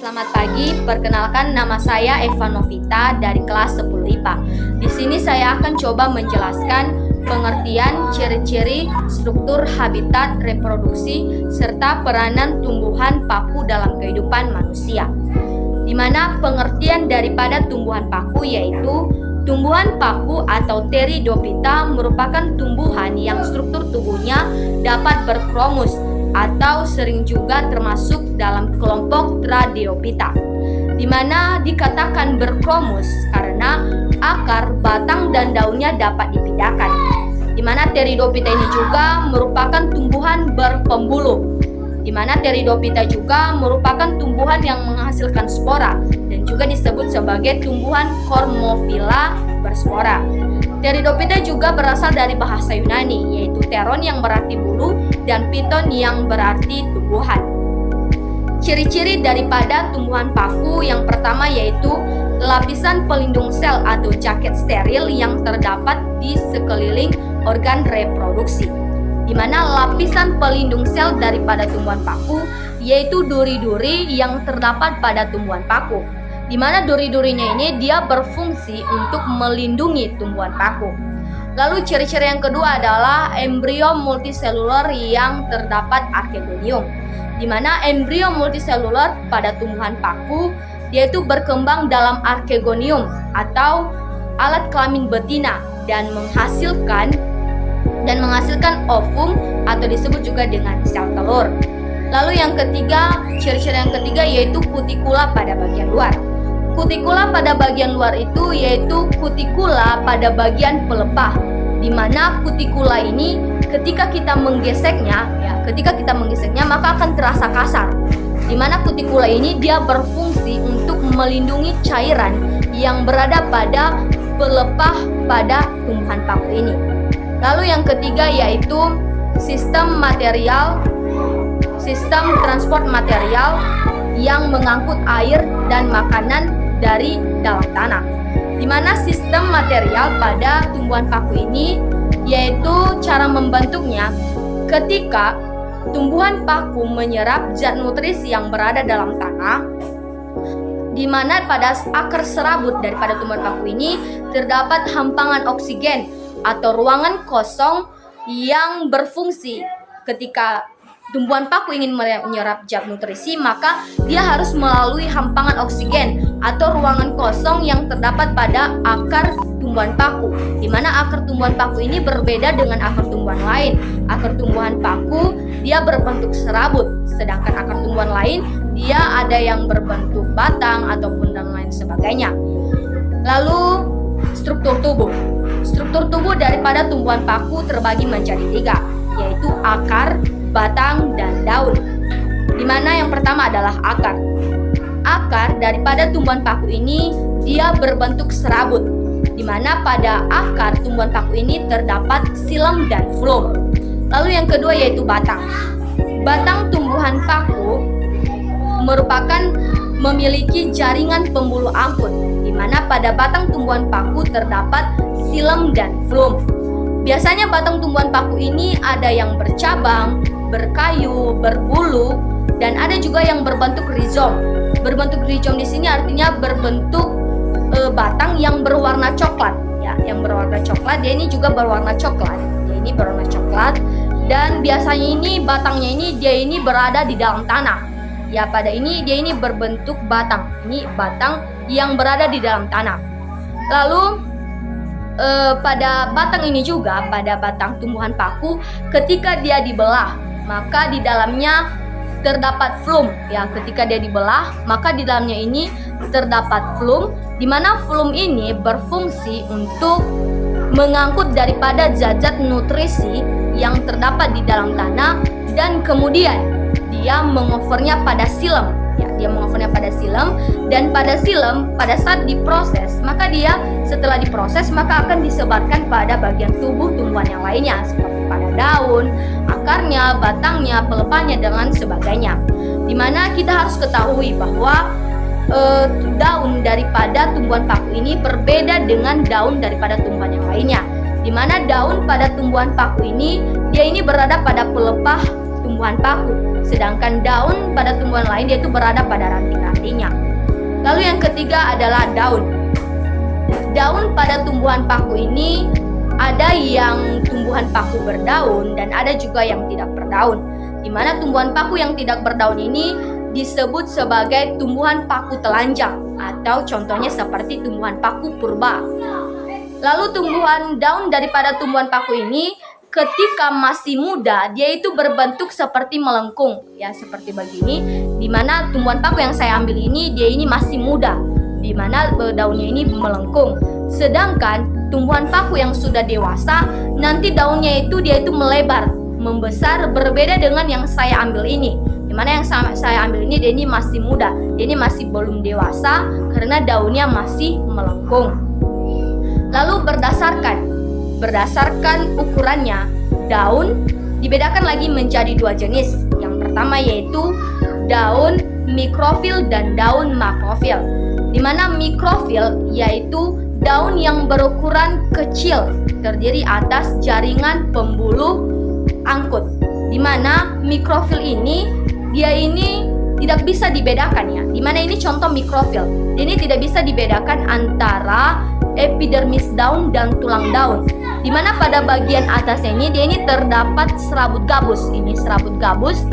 Selamat pagi, perkenalkan nama saya Eva Novita dari kelas 10 IPA. Di sini saya akan coba menjelaskan pengertian, ciri-ciri, struktur, habitat, reproduksi, serta peranan tumbuhan paku dalam kehidupan manusia. Di mana pengertian daripada tumbuhan paku yaitu tumbuhan paku atau Pteridophyta merupakan tumbuhan yang struktur tubuhnya dapat berkromus atau sering juga termasuk dalam kelompok Tradeophyta, di mana dikatakan berkromus karena akar, batang, dan daunnya dapat dipindahkan. Di mana Pteridophyta ini juga merupakan tumbuhan berpembuluh, di mana Pteridophyta juga merupakan tumbuhan yang menghasilkan spora dan juga disebut sebagai tumbuhan Cormophila berspora. Pteridophyta juga berasal dari bahasa Yunani, yaitu pteron yang berarti bulu dan phyton yang berarti tumbuhan. Ciri-ciri daripada tumbuhan paku yang pertama yaitu lapisan pelindung sel atau jaket steril yang terdapat di sekeliling organ reproduksi. Di mana lapisan pelindung sel daripada tumbuhan paku yaitu duri-duri yang terdapat pada tumbuhan paku. Di mana duri-durinya ini dia berfungsi untuk melindungi tumbuhan paku. Lalu ciri-ciri yang kedua adalah embrio multiselular yang terdapat archegonium. Di mana embrio multiselular pada tumbuhan paku yaitu berkembang dalam archegonium atau alat kelamin betina dan menghasilkan ovum atau disebut juga dengan sel telur. Lalu yang ketiga, ciri-ciri yang ketiga yaitu kutikula pada bagian luar. Kutikula pada bagian luar itu yaitu kutikula pada bagian pelepah, di mana kutikula ini ketika kita menggeseknya maka akan terasa kasar. Di mana kutikula ini dia berfungsi untuk melindungi cairan yang berada pada pelepah pada tumbuhan paku ini. Lalu yang ketiga yaitu sistem transport material yang mengangkut air dan makanan dari dalam tanah. Di mana sistem material pada tumbuhan paku ini yaitu cara membentuknya ketika tumbuhan paku menyerap zat nutrisi yang berada dalam tanah, di mana pada akar serabut daripada tumbuhan paku ini terdapat hampangan oksigen atau ruangan kosong yang berfungsi ketika tumbuhan paku ingin menyerap zat nutrisi, maka dia harus melalui hampangan oksigen atau ruangan kosong yang terdapat pada akar tumbuhan paku. Di mana akar tumbuhan paku ini berbeda dengan akar tumbuhan lain. Akar tumbuhan paku dia berbentuk serabut, sedangkan akar tumbuhan lain dia ada yang berbentuk batang ataupun dan lain sebagainya. Lalu struktur tubuh. Struktur tubuh daripada tumbuhan paku terbagi menjadi 3, yaitu akar, batang, dan daun. Di mana yang pertama adalah akar. Akar daripada tumbuhan paku ini dia berbentuk serabut, di mana pada akar tumbuhan paku ini terdapat xilem dan floem. Lalu yang kedua yaitu batang. Batang tumbuhan paku merupakan memiliki jaringan pembuluh amput, di mana pada batang tumbuhan paku terdapat xilem dan floem. Biasanya batang tumbuhan paku ini ada yang bercabang, berkayu, berbulu, dan ada juga yang berbentuk rizom. Berbentuk rizom di sini artinya berbentuk batang yang berwarna coklat, ya, yang berwarna coklat. Dia ini juga berwarna coklat. Dia ini berwarna coklat dan biasanya ini batangnya ini dia ini berada di dalam tanah. Ya, pada ini dia ini berbentuk batang. Ini batang yang berada di dalam tanah. Lalu pada batang ini juga, pada batang tumbuhan paku, ketika dia dibelah, maka di dalamnya terdapat floem. Ya, ketika dia dibelah, maka di dalamnya ini terdapat floem, di mana floem ini berfungsi untuk mengangkut daripada zat-zat nutrisi yang terdapat di dalam tanah dan kemudian dia mengovernya pada xilem. Ya, dia mengovernya pada xilem, dan pada xilem pada saat diproses, maka dia setelah diproses maka akan disebarkan pada bagian tubuh tumbuhan yang lainnya seperti pada daun, akarnya, batangnya, pelepahnya, dan sebagainya. Dimana kita harus ketahui bahwa daun daripada tumbuhan paku ini berbeda dengan daun daripada tumbuhan yang lainnya. Dimana daun pada tumbuhan paku ini dia ini berada pada pelepah tumbuhan paku, sedangkan daun pada tumbuhan lain dia itu berada pada ranting-rantingnya. Lalu yang ketiga adalah daun. Daun pada tumbuhan paku ini ada yang tumbuhan paku berdaun dan ada juga yang tidak berdaun. Di mana tumbuhan paku yang tidak berdaun ini disebut sebagai tumbuhan paku telanjang atau contohnya seperti tumbuhan paku purba. Lalu tumbuhan daun daripada tumbuhan paku ini ketika masih muda dia itu berbentuk seperti melengkung, ya seperti begini. Di mana tumbuhan paku yang saya ambil ini dia ini masih muda, di mana daunnya ini melengkung. Sedangkan tumbuhan paku yang sudah dewasa nanti daunnya itu dia itu melebar, membesar, berbeda dengan yang saya ambil ini. Dimana yang saya ambil ini dia ini masih muda, dia ini masih belum dewasa karena daunnya masih melengkung. Lalu berdasarkan ukurannya, daun dibedakan lagi menjadi dua jenis. Yang pertama yaitu daun mikrofil dan daun makrofil. Dimana mikrofil yaitu daun yang berukuran kecil, terdiri atas jaringan pembuluh angkut. Dimana mikrofil ini dia ini tidak bisa dibedakan ya. Dimana ini contoh mikrofil. Ini tidak bisa dibedakan antara epidermis daun dan tulang daun. Dimana pada bagian atasnya ini dia ini terdapat serabut gabus. Ini serabut gabus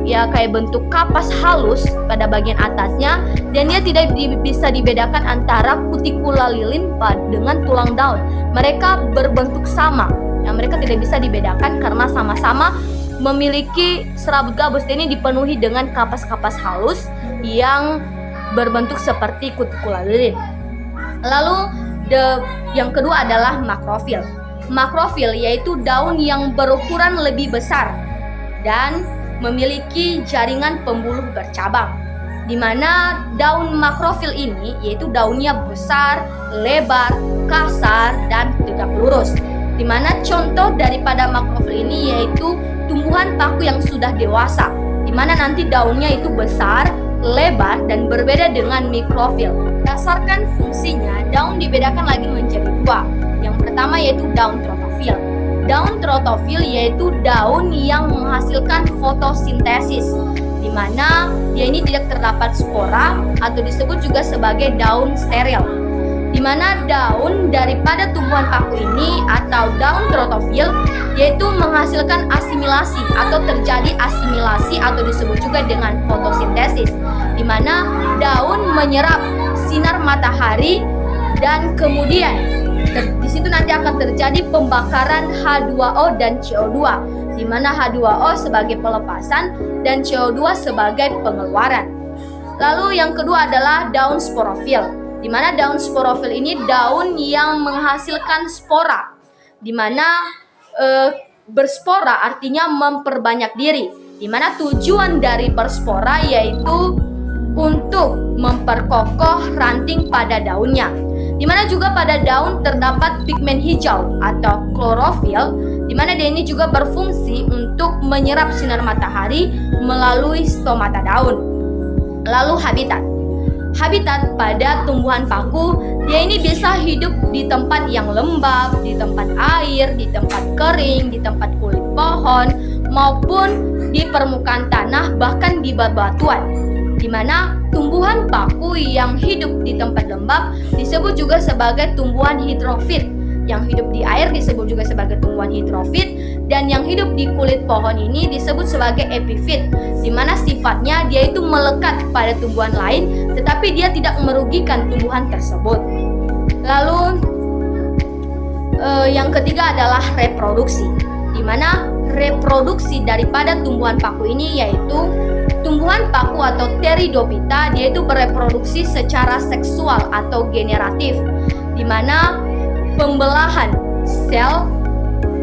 ya kayak bentuk kapas halus pada bagian atasnya, dan dia tidak bisa dibedakan antara kutikula lilin dengan tulang daun. Mereka berbentuk sama. Yang mereka tidak bisa dibedakan karena sama-sama memiliki serabut gabus. Ini dipenuhi dengan kapas-kapas halus yang berbentuk seperti kutikula lilin. Lalu yang kedua adalah makrofil. Makrofil yaitu daun yang berukuran lebih besar dan memiliki jaringan pembuluh bercabang. Di mana daun makrofil ini yaitu daunnya besar, lebar, kasar, dan tegak lurus. Di mana contoh daripada makrofil ini yaitu tumbuhan paku yang sudah dewasa, di mana nanti daunnya itu besar, lebar, dan berbeda dengan mikrofil. Berdasarkan fungsinya, daun dibedakan lagi menjadi dua. Yang pertama yaitu daun trotofil. Daun trotofil yaitu daun yang menghasilkan fotosintesis, di mana dia ini tidak terdapat spora atau disebut juga sebagai daun steril. Di mana daun daripada tumbuhan paku ini atau daun trotofil yaitu menghasilkan asimilasi atau terjadi asimilasi atau disebut juga dengan fotosintesis, di mana daun menyerap sinar matahari dan kemudian di situ nanti akan terjadi pembakaran H2O dan CO2, di mana H2O sebagai pelepasan dan CO2 sebagai pengeluaran. Lalu yang kedua adalah daun sporofil, di mana daun sporofil ini daun yang menghasilkan spora, di mana berspora artinya memperbanyak diri, di mana tujuan dari berspora yaitu untuk memperkokoh ranting pada daunnya. Di mana juga pada daun terdapat pigmen hijau atau klorofil, di mana dia ini juga berfungsi untuk menyerap sinar matahari melalui stomata daun. Lalu habitat. Habitat pada tumbuhan paku, dia ini bisa hidup di tempat yang lembab, di tempat air, di tempat kering, di tempat kulit pohon, maupun di permukaan tanah, bahkan di bebatuan. Di mana tumbuhan paku yang hidup di tempat lembab disebut juga sebagai tumbuhan hidrofit, yang hidup di air disebut juga sebagai tumbuhan hidrofit, dan yang hidup di kulit pohon ini disebut sebagai epifit, di mana sifatnya dia itu melekat pada tumbuhan lain tetapi dia tidak merugikan tumbuhan tersebut. Lalu yang ketiga adalah reproduksi, di mana reproduksi daripada tumbuhan paku ini yaitu tumbuhan paku atau Pteridophyta, dia itu bereproduksi secara seksual atau generatif, di mana pembelahan sel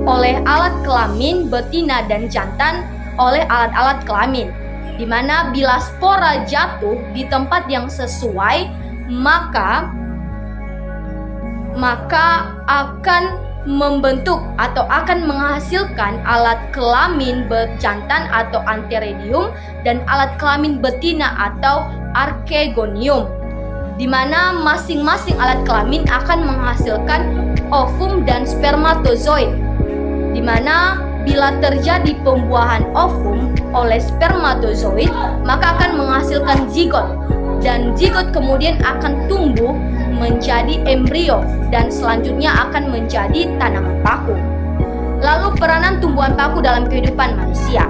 oleh alat kelamin betina dan jantan oleh alat-alat kelamin, di mana bila spora jatuh di tempat yang sesuai maka akan membentuk atau akan menghasilkan alat kelamin bejantan atau antheridium dan alat kelamin betina atau archegonium, di mana masing-masing alat kelamin akan menghasilkan ovum dan spermatozoid, di mana bila terjadi pembuahan ovum oleh spermatozoid, maka akan menghasilkan zigot, dan zigot kemudian akan tumbuh menjadi embrio dan selanjutnya akan menjadi tanaman paku. Lalu peranan tumbuhan paku dalam kehidupan manusia.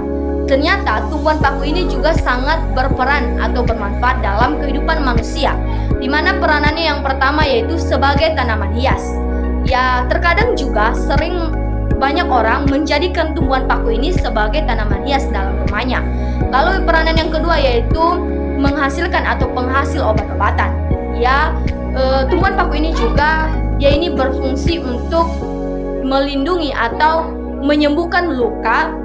Ternyata tumbuhan paku ini juga sangat berperan atau bermanfaat dalam kehidupan manusia, di mana peranannya yang pertama yaitu sebagai tanaman hias. Ya, terkadang juga sering banyak orang menjadikan tumbuhan paku ini sebagai tanaman hias dalam rumahnya. Lalu peranan yang kedua yaitu menghasilkan atau penghasil obat-obatan. Ya, tumbuhan paku ini juga ini berfungsi untuk melindungi atau menyembuhkan luka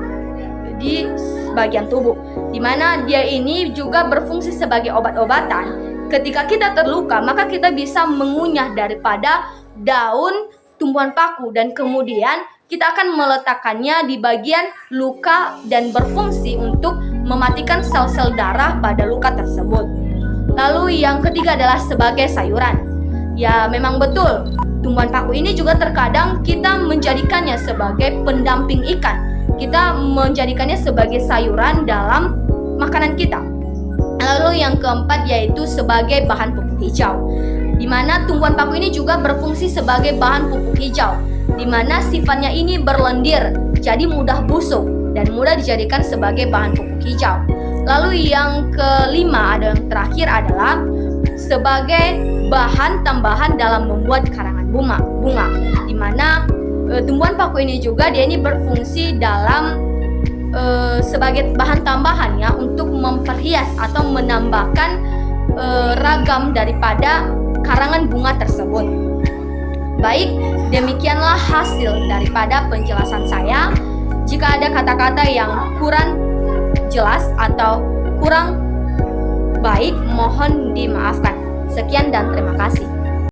di bagian tubuh, di mana dia ini juga berfungsi sebagai obat-obatan. Ketika kita terluka, maka kita bisa mengunyah daripada daun tumbuhan paku dan kemudian kita akan meletakkannya di bagian luka dan berfungsi untuk mematikan sel-sel darah pada luka tersebut. Lalu yang ketiga adalah sebagai sayuran. Ya, memang betul, tumbuhan paku ini juga terkadang kita menjadikannya sebagai pendamping ikan. Kita menjadikannya sebagai sayuran dalam makanan kita. Lalu yang keempat yaitu sebagai bahan pupuk hijau, di mana tumbuhan paku ini juga berfungsi sebagai bahan pupuk hijau, di mana sifatnya ini berlendir, jadi mudah busuk dan mudah dijadikan sebagai bahan pupuk hijau. Lalu yang kelima ada yang terakhir adalah sebagai bahan tambahan dalam membuat karangan bunga, di mana tumbuhan paku ini juga dia ini berfungsi dalam sebagai bahan tambahannya untuk memperhias atau menambahkan ragam daripada karangan bunga tersebut. Baik, demikianlah hasil daripada penjelasan saya. Jika ada kata-kata yang kurang jelas atau kurang baik, mohon dimaafkan. Sekian dan terima kasih.